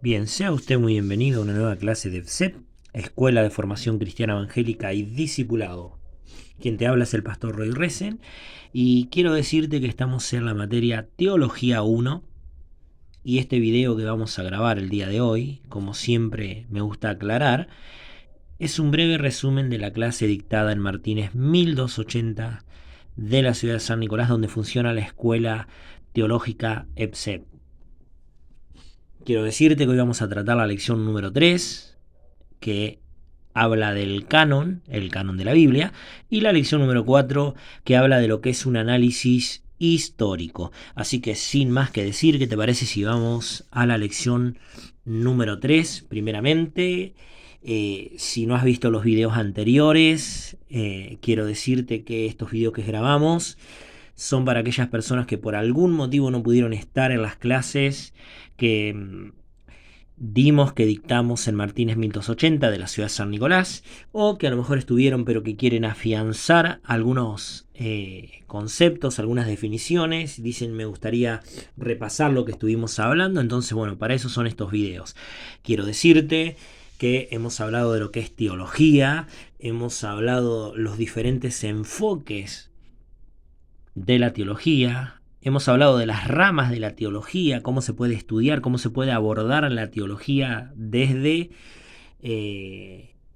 Bien, sea usted muy bienvenido a una nueva clase de EFSEP, Escuela de Formación Cristiana Evangélica y Discipulado. Quien te habla es el pastor Roy Resen y quiero decirte que estamos en la materia Teología 1 y este video que vamos a grabar el día de hoy, como siempre me gusta aclarar, es un breve resumen de la clase dictada en Martínez 1280 de la ciudad de San Nicolás, donde funciona la Escuela Teológica EFSEP. Quiero decirte que hoy vamos a tratar la lección número 3, que habla del canon, el canon de la Biblia, y la lección número 4, que habla de lo que es un análisis histórico. Así que sin más que decir, ¿qué te parece si vamos a la lección número 3? Primeramente, si no has visto los videos anteriores, quiero decirte que estos videos que grabamos son para aquellas personas que por algún motivo no pudieron estar en las clases que que dictamos en Martínez 1280 de la ciudad de San Nicolás, o que a lo mejor estuvieron pero que quieren afianzar algunos conceptos, algunas definiciones, dicen me gustaría repasar lo que estuvimos hablando, entonces bueno, para eso son estos videos. Quiero decirte que hemos hablado de lo que es teología, hemos hablado los diferentes enfoques de la teología. Hemos hablado de las ramas de la teología, cómo se puede estudiar, cómo se puede abordar la teología desde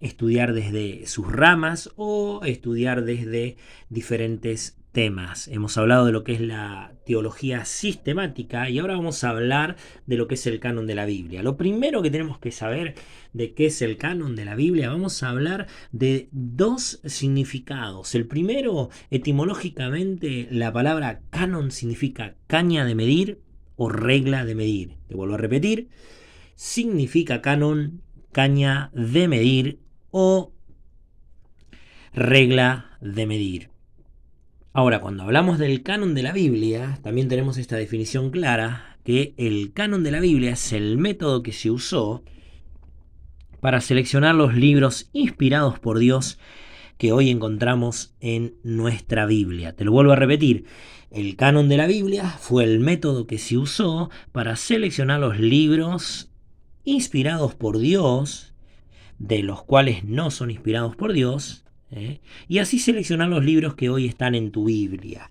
estudiar desde sus ramas o estudiar desde diferentes temas. Hemos hablado de lo que es la teología sistemática y ahora vamos a hablar de lo que es el canon de la Biblia. Lo primero que tenemos que saber de qué es el canon de la Biblia, vamos a hablar de dos significados. El primero, etimológicamente, la palabra canon significa caña de medir o regla de medir. Te vuelvo a repetir, significa canon, caña de medir o regla de medir. Ahora, cuando hablamos del canon de la Biblia, también tenemos esta definición clara, que el canon de la Biblia es el método que se usó para seleccionar los libros inspirados por Dios que hoy encontramos en nuestra Biblia. Te lo vuelvo a repetir, el canon de la Biblia fue el método que se usó para seleccionar los libros inspirados por Dios, de los cuales no son inspirados por Dios, y así seleccionar los libros que hoy están en tu Biblia.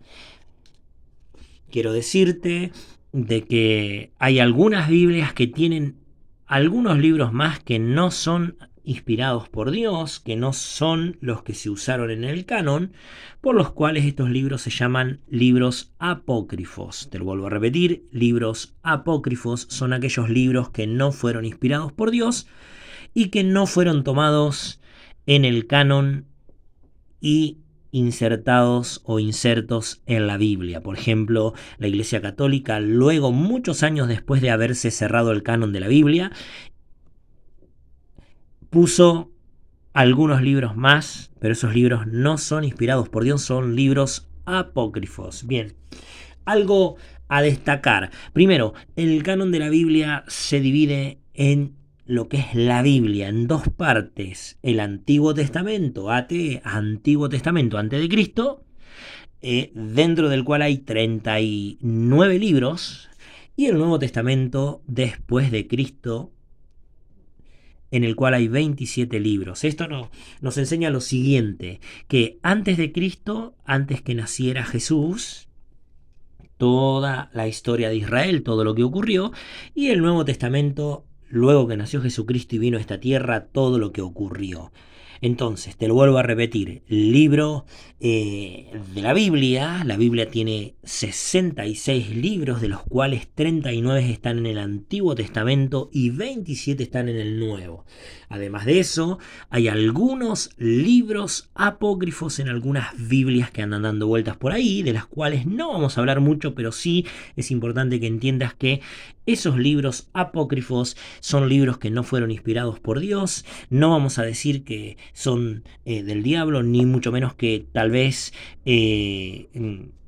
Quiero decirte de que hay algunas Biblias que tienen algunos libros más que no son inspirados por Dios, que no son los que se usaron en el canon, por los cuales estos libros se llaman libros apócrifos. Te lo vuelvo a repetir, libros apócrifos son aquellos libros que no fueron inspirados por Dios y que no fueron tomados en el canon y insertados o insertos en la Biblia. Por ejemplo, la Iglesia Católica, luego, muchos años después de haberse cerrado el canon de la Biblia, puso algunos libros más, pero esos libros no son inspirados por Dios, son libros apócrifos. Bien, algo a destacar. Primero, el canon de la Biblia se divide en lo que es la Biblia en dos partes: el Antiguo Testamento, Antiguo Testamento antes de Cristo, dentro del cual hay 39 libros, y el Nuevo Testamento después de Cristo, en el cual hay 27 libros. Esto nos enseña lo siguiente, que antes de Cristo, antes que naciera Jesús, toda la historia de Israel, todo lo que ocurrió, y el Nuevo Testamento, luego que nació Jesucristo y vino a esta tierra, todo lo que ocurrió. Entonces, te lo vuelvo a repetir, el libro de la Biblia tiene 66 libros, de los cuales 39 están en el Antiguo Testamento y 27 están en el Nuevo. Además de eso, hay algunos libros apócrifos en algunas Biblias que andan dando vueltas por ahí, de las cuales no vamos a hablar mucho, pero sí es importante que entiendas que esos libros apócrifos son libros que no fueron inspirados por Dios. No vamos a decir que son del diablo, ni mucho menos que tal vez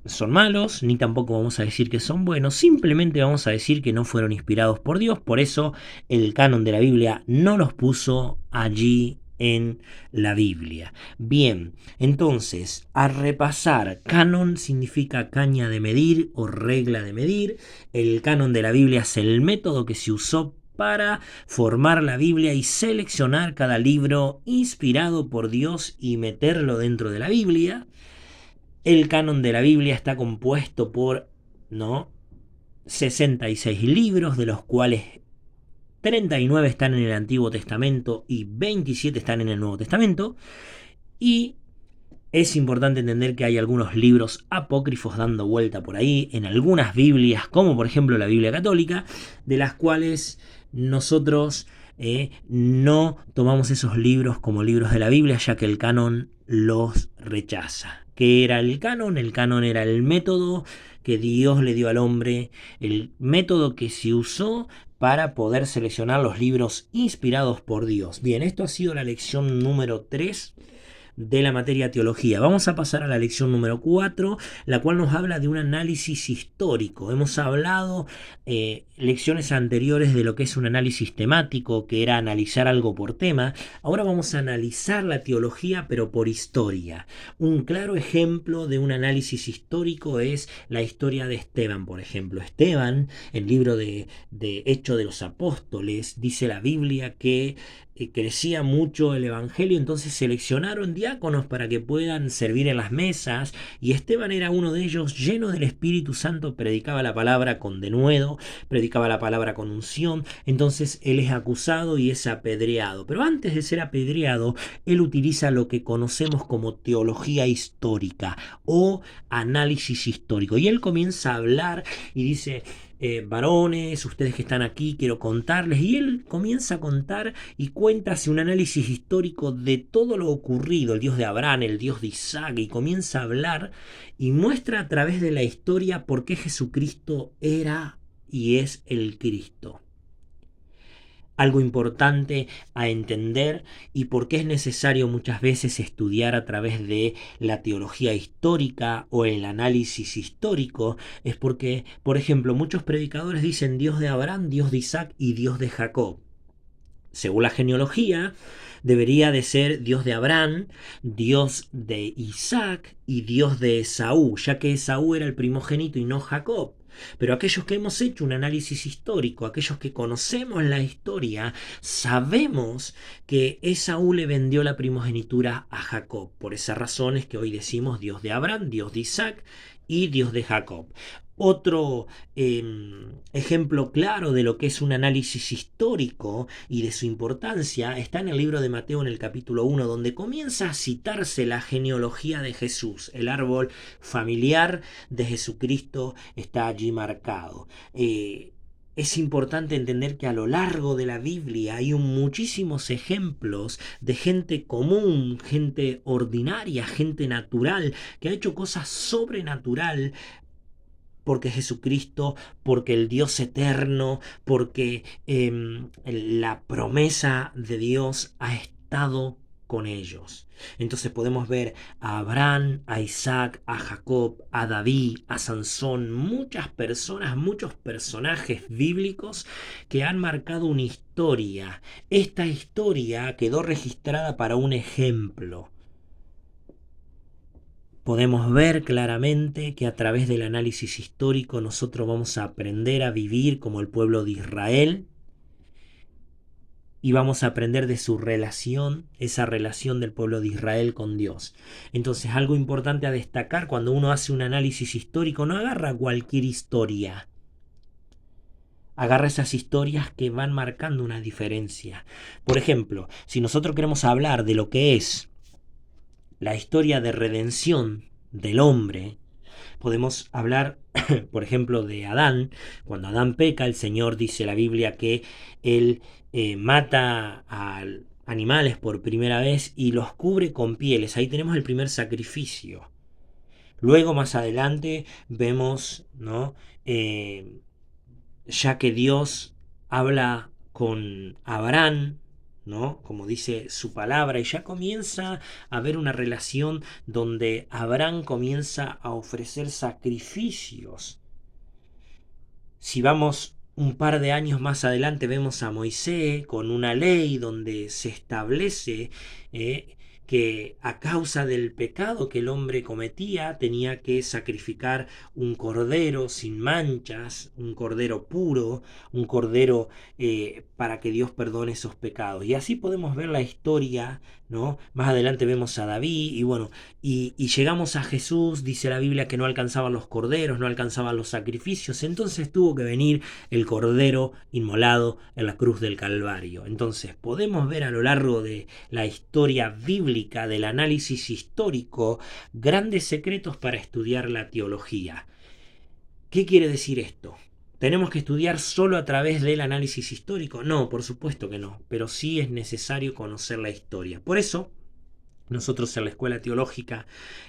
son malos, ni tampoco vamos a decir que son buenos. Simplemente vamos a decir que no fueron inspirados por Dios. Por eso el canon de la Biblia no los puso allí en la Biblia. Bien, entonces, a repasar, canon significa caña de medir o regla de medir. El canon de la Biblia es el método que se usó para formar la Biblia y seleccionar cada libro inspirado por Dios y meterlo dentro de la Biblia. El canon de la Biblia está compuesto por 66 libros, de los cuales 39 están en el Antiguo Testamento y 27 están en el Nuevo Testamento. Y es importante entender que hay algunos libros apócrifos dando vuelta por ahí en algunas Biblias, como por ejemplo la Biblia católica, de las cuales nosotros no tomamos esos libros como libros de la Biblia, ya que el canon los rechaza. ¿Qué era el canon? El canon era el método que Dios le dio al hombre, el método que se usó para poder seleccionar los libros inspirados por Dios. Bien, esto ha sido la lección número 3 de la materia teología. Vamos a pasar a la lección número 4, la cual nos habla de un análisis histórico. Hemos hablado lecciones anteriores de lo que es un análisis temático, que era analizar algo por tema. Ahora vamos a analizar la teología, pero por historia. Un claro ejemplo de un análisis histórico es la historia de Esteban, por ejemplo. Esteban, el libro de Hechos de los Apóstoles, dice la Biblia que crecía mucho el evangelio, entonces seleccionaron diáconos para que puedan servir en las mesas, y Esteban era uno de ellos, lleno del Espíritu Santo, predicaba la palabra con denuedo, predicaba la palabra con unción. Entonces él es acusado y es apedreado, pero antes de ser apedreado, él utiliza lo que conocemos como teología histórica o análisis histórico, y él comienza a hablar y dice: varones, ustedes que están aquí, quiero contarles. Y él comienza a contar y cuenta, hace un análisis histórico de todo lo ocurrido, el Dios de Abraham, el Dios de Isaac, y comienza a hablar y muestra a través de la historia por qué Jesucristo era y es el Cristo. Algo importante a entender, y por qué es necesario muchas veces estudiar a través de la teología histórica o el análisis histórico, es porque, por ejemplo, muchos predicadores dicen Dios de Abraham, Dios de Isaac y Dios de Jacob. Según la genealogía, debería de ser Dios de Abraham, Dios de Isaac y Dios de Esaú, ya que Esaú era el primogénito y no Jacob. Pero aquellos que hemos hecho un análisis histórico, aquellos que conocemos la historia, sabemos que Esaú le vendió la primogenitura a Jacob. Por esas razones que hoy decimos Dios de Abraham, Dios de Isaac y Dios de Jacob. Otro ejemplo claro de lo que es un análisis histórico y de su importancia está en el libro de Mateo, en el capítulo 1, donde comienza a citarse la genealogía de Jesús. El árbol familiar de Jesucristo está allí marcado. Es importante entender que a lo largo de la Biblia hay muchísimos ejemplos de gente común, gente ordinaria, gente natural, que ha hecho cosas sobrenatural porque Jesucristo, porque el Dios eterno, porque la promesa de Dios ha estado con ellos. Entonces podemos ver a Abraham, a Isaac, a Jacob, a David, a Sansón, muchas personas, muchos personajes bíblicos que han marcado una historia. Esta historia quedó registrada para un ejemplo. Podemos ver claramente que a través del análisis histórico nosotros vamos a aprender a vivir como el pueblo de Israel, y vamos a aprender de su relación, esa relación del pueblo de Israel con Dios. Entonces, algo importante a destacar cuando uno hace un análisis histórico: no agarra cualquier historia. Agarra esas historias que van marcando una diferencia. Por ejemplo, si nosotros queremos hablar de lo que es la historia de redención del hombre, podemos hablar, por ejemplo, de Adán. Cuando Adán peca, el Señor, dice la Biblia, que él mata a animales por primera vez y los cubre con pieles. Ahí tenemos el primer sacrificio. Luego, más adelante, vemos, ya que Dios habla con Abraham, como dice su palabra, y ya comienza a haber una relación donde Abraham comienza a ofrecer sacrificios. Si vamos un par de años más adelante, vemos a Moisés con una ley donde se establece que a causa del pecado que el hombre cometía tenía que sacrificar un cordero sin manchas, un cordero puro, un cordero para que Dios perdone esos pecados. Y así podemos ver la historia, ¿no? Más adelante vemos a David y bueno, y llegamos a Jesús, dice la Biblia que no alcanzaban los corderos, no alcanzaban los sacrificios, entonces tuvo que venir el cordero inmolado en la cruz del Calvario. Entonces podemos ver a lo largo de la historia bíblica, del análisis histórico, grandes secretos para estudiar la teología. ¿Qué quiere decir esto? ¿Tenemos que estudiar solo a través del análisis histórico? No, por supuesto que no, pero sí es necesario conocer la historia. Por eso, nosotros en la Escuela Teológica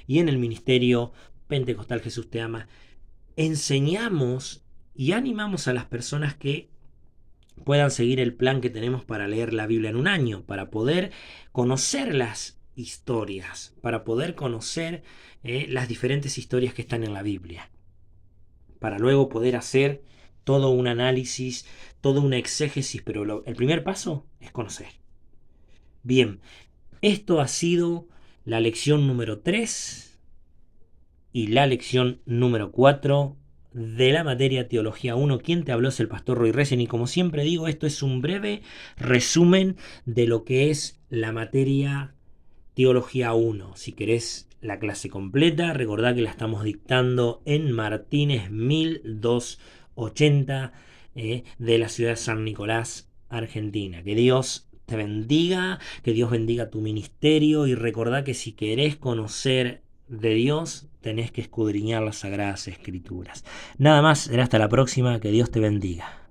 y en el Ministerio Pentecostal Jesús Te Ama, enseñamos y animamos a las personas que puedan seguir el plan que tenemos para leer la Biblia en un año, para poder conocer las historias, para poder conocer las diferentes historias que están en la Biblia, para luego poder hacer todo un análisis, todo una exégesis, pero el primer paso es conocer. Bien, esto ha sido la lección número 3 y la lección número 4 de la materia Teología 1. Quien te habló es el pastor Roy Resen y como siempre digo, esto es un breve resumen de lo que es la materia Teología 1. Si querés la clase completa, recordá que la estamos dictando en Martínez 1280 de la ciudad de San Nicolás, Argentina. Que Dios te bendiga, que Dios bendiga tu ministerio y recordá que si querés conocer de Dios tenés que escudriñar las Sagradas Escrituras. Nada más, será hasta la próxima, que Dios te bendiga.